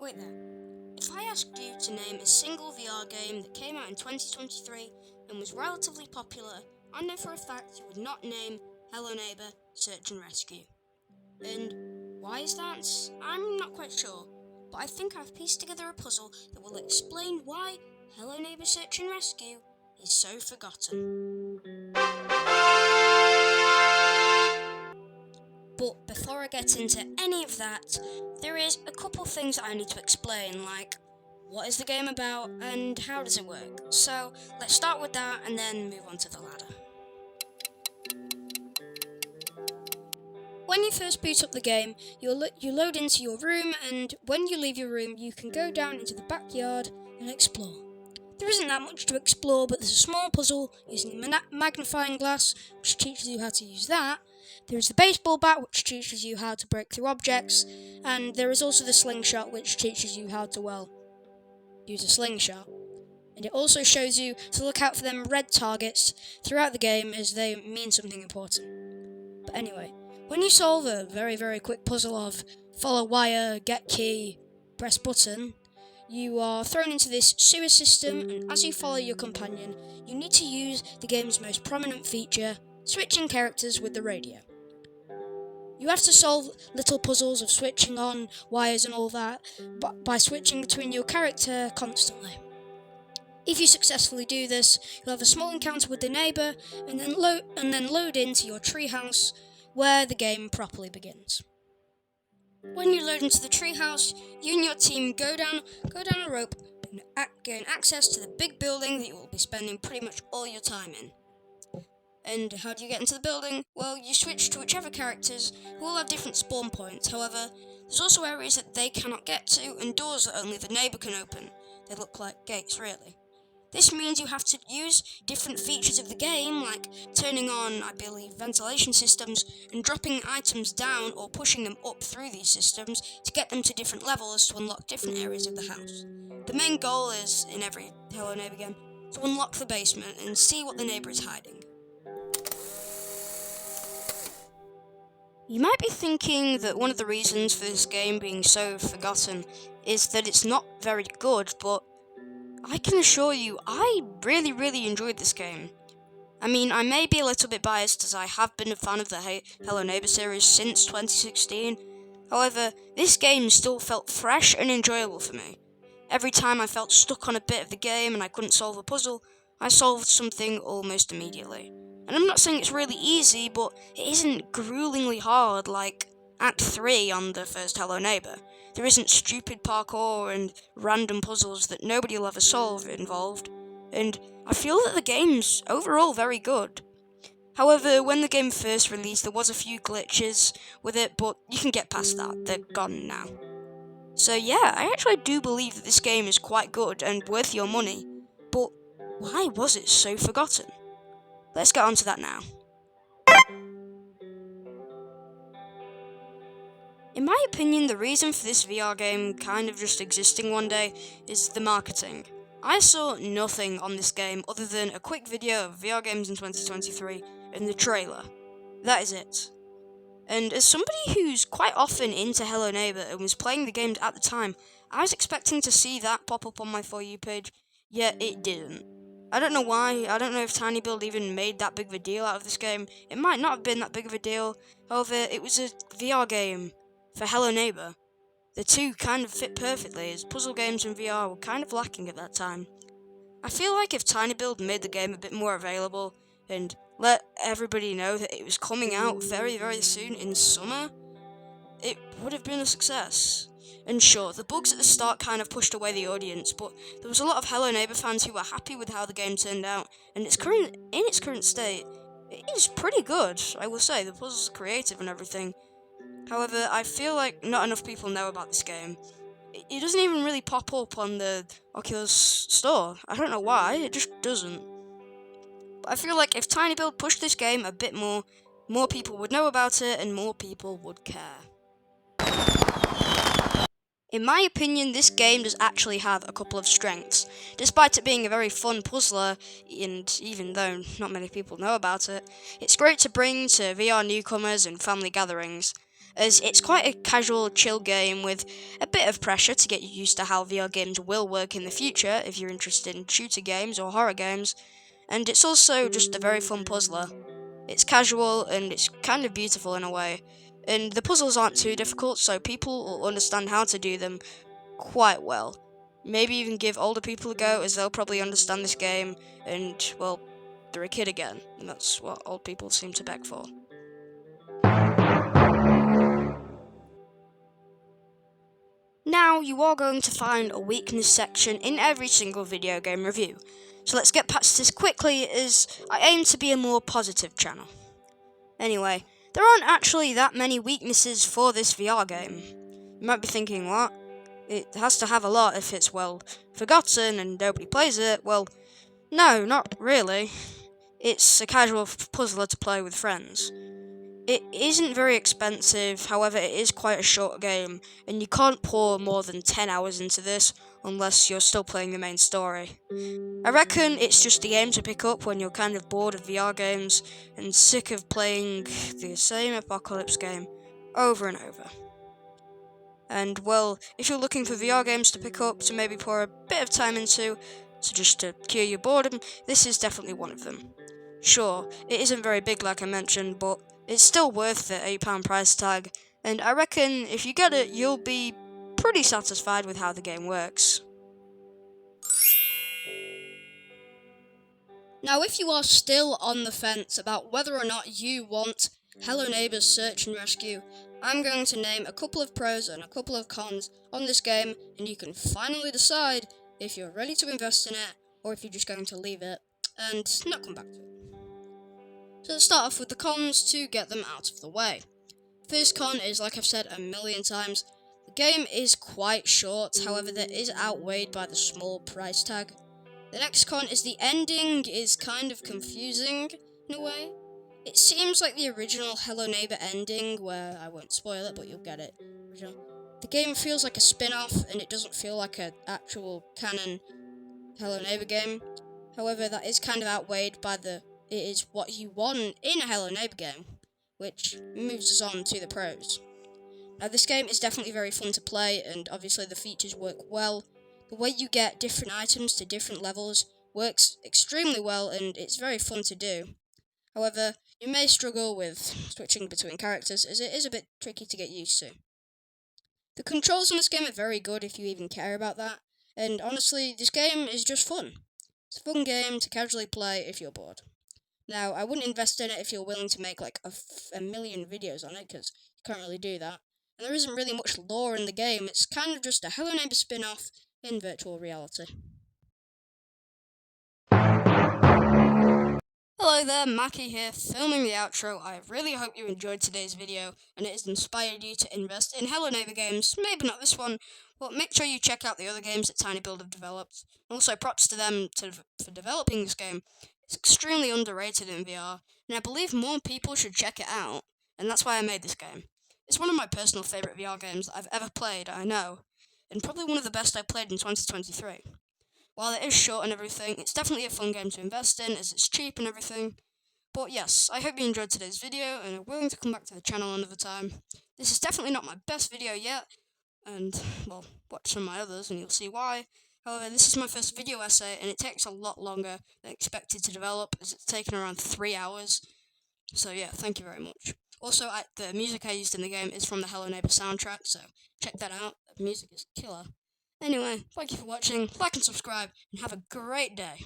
Wait there. If I asked you to name a single VR game that came out in 2023 and was relatively popular, I know for a fact you would not name Hello Neighbour Search and Rescue. And why is that? I'm not quite sure, but I think I've pieced together a puzzle that will explain why Hello Neighbour Search and Rescue is so forgotten. But before I get into any of that, there is a couple things that I need to explain, like what is the game about and how does it work. So let's start with that and then move on to the ladder. When you first boot up the game, you load into your room, and when you leave your room, you can go down into the backyard and explore. There isn't that much to explore, but there's a small puzzle using a magnifying glass, which teaches you how to use that. There is the baseball bat, which teaches you how to break through objects, and there is also the slingshot, which teaches you how to, use a slingshot. And it also shows you to look out for them red targets throughout the game, as they mean something important. But anyway, when you solve a very, very quick puzzle of follow wire, get key, press button, you are thrown into this sewer system, and as you follow your companion, you need to use the game's most prominent feature, switching characters with the radio. You have to solve little puzzles of switching on wires and all that, but by switching between your character constantly. If you successfully do this, you'll have a small encounter with the neighbour, and then load into your treehouse, where the game properly begins. When you load into the treehouse, you and your team go down a rope and gain access to the big building that you will be spending pretty much all your time in. And how do you get into the building? Well, you switch to whichever characters, who all have different spawn points. However, there's also areas that they cannot get to, and doors that only the neighbour can open. They look like gates, really. This means you have to use different features of the game, like turning on, I believe, ventilation systems, and dropping items down or pushing them up through these systems to get them to different levels to unlock different areas of the house. The main goal is, in every Hello Neighbour game, to unlock the basement and see what the neighbour is hiding. You might be thinking that one of the reasons for this game being so forgotten is that it's not very good, but I can assure you, I really enjoyed this game. I mean, I may be a little bit biased as I have been a fan of the Hello Neighbour series since 2016. However, this game still felt fresh and enjoyable for me. Every time I felt stuck on a bit of the game and I couldn't solve a puzzle, I solved something almost immediately. And I'm not saying it's really easy, but it isn't gruelingly hard like Act 3 on the first Hello Neighbour. There isn't stupid parkour and random puzzles that nobody will ever solve involved, and I feel that the game's overall very good. However, when the game first released, there was a few glitches with it, but you can get past that, they're gone now. So yeah, I actually do believe that this game is quite good and worth your money, but why was it so forgotten? Let's get on to that now. In my opinion, the reason for this VR game kind of just existing one day is the marketing. I saw nothing on this game other than a quick video of VR games in 2023 and the trailer. That is it. And as somebody who's quite often into Hello Neighbour and was playing the games at the time, I was expecting to see that pop up on my For You page, yet it didn't. I don't know why. I don't know if TinyBuild even made that big of a deal out of this game. It might not have been that big of a deal. However, it was a VR game for Hello Neighbour. The two kind of fit perfectly, as puzzle games in VR were kind of lacking at that time. I feel like if TinyBuild made the game a bit more available and let everybody know that it was coming out very soon in summer, it would have been a success. And sure, the bugs at the start kind of pushed away the audience, but there was a lot of Hello Neighbour fans who were happy with how the game turned out, and in its current state, it is pretty good, I will say. The puzzles are creative and everything. However, I feel like not enough people know about this game. It doesn't even really pop up on the Oculus store. I don't know why, it just doesn't. But I feel like if TinyBuild pushed this game a bit more people would know about it and more people would care. In my opinion, this game does actually have a couple of strengths. Despite it being a very fun puzzler, and even though not many people know about it, it's great to bring to VR newcomers and family gatherings. as it's quite a casual, chill game with a bit of pressure to get you used to how VR games will work in the future if you're interested in shooter games or horror games, and it's also just a very fun puzzler. It's casual and it's kind of beautiful in a way, and the puzzles aren't too difficult, so people will understand how to do them quite well. Maybe even give older people a go, as they'll probably understand this game, and, well, they're a kid again, and that's what old people seem to beg for. Now, you are going to find a weakness section in every single video game review, so let's get past this quickly, as I aim to be a more positive channel. Anyway, there aren't actually that many weaknesses for this VR game. You might be thinking, what? It has to have a lot if it's, well, forgotten and nobody plays it. Well, no, not really. It's a casual puzzler to play with friends. It isn't very expensive, however it is quite a short game, and you can't pour more than 10 hours into this unless you're still playing the main story. I reckon it's just the game to pick up when you're kind of bored of VR games and sick of playing the same apocalypse game over and over. And, well, if you're looking for VR games to pick up to maybe pour a bit of time into, so just to cure your boredom, this is definitely one of them. Sure, it isn't very big like I mentioned, but it's still worth the £8 price tag, and I reckon if you get it, you'll be pretty satisfied with how the game works. Now, if you are still on the fence about whether or not you want Hello Neighbour's Search and Rescue, I'm going to name a couple of pros and a couple of cons on this game, and you can finally decide if you're ready to invest in it, or if you're just going to leave it and not come back to it. So let's start off with the cons to get them out of the way. First con is, like I've said a million times, the game is quite short, however that is outweighed by the small price tag. The next con is the ending is kind of confusing in a way. It seems like the original Hello Neighbour ending, where I won't spoil it, but you'll get it. The game feels like a spin-off, and it doesn't feel like an actual canon Hello Neighbour game. However, that is kind of outweighed by it is what you want in a Hello Neighbour game, which moves us on to the pros. Now, this game is definitely very fun to play, and obviously the features work well. The way you get different items to different levels works extremely well, and it's very fun to do. However, you may struggle with switching between characters, as it is a bit tricky to get used to. The controls in this game are very good if you even care about that, and honestly, this game is just fun. It's a fun game to casually play if you're bored. Now, I wouldn't invest in it if you're willing to make like a million videos on it, because you can't really do that. And there isn't really much lore in the game, it's kind of just a Hello Neighbour spin-off in virtual reality. Hello there, Mackie here, filming the outro. I really hope you enjoyed today's video and it has inspired you to invest in Hello Neighbour games. Maybe not this one, but make sure you check out the other games that Tiny Build have developed. Also, props to them for developing this game. It's extremely underrated in VR, and I believe more people should check it out, and that's why I made this game. It's one of my personal favourite VR games that I've ever played, I know, and probably one of the best I played in 2023. While it is short and everything, it's definitely a fun game to invest in, as it's cheap and everything. But yes, I hope you enjoyed today's video, and are willing to come back to the channel another time. This is definitely not my best video yet, and, well, watch some of my others and you'll see why. However, this is my first video essay, and it takes a lot longer than expected to develop, as it's taken around 3 hours. So yeah, thank you very much. Also, the music I used in the game is from the Hello Neighbour soundtrack, so check that out. The music is killer. Anyway, thank you for watching, like and subscribe, and have a great day.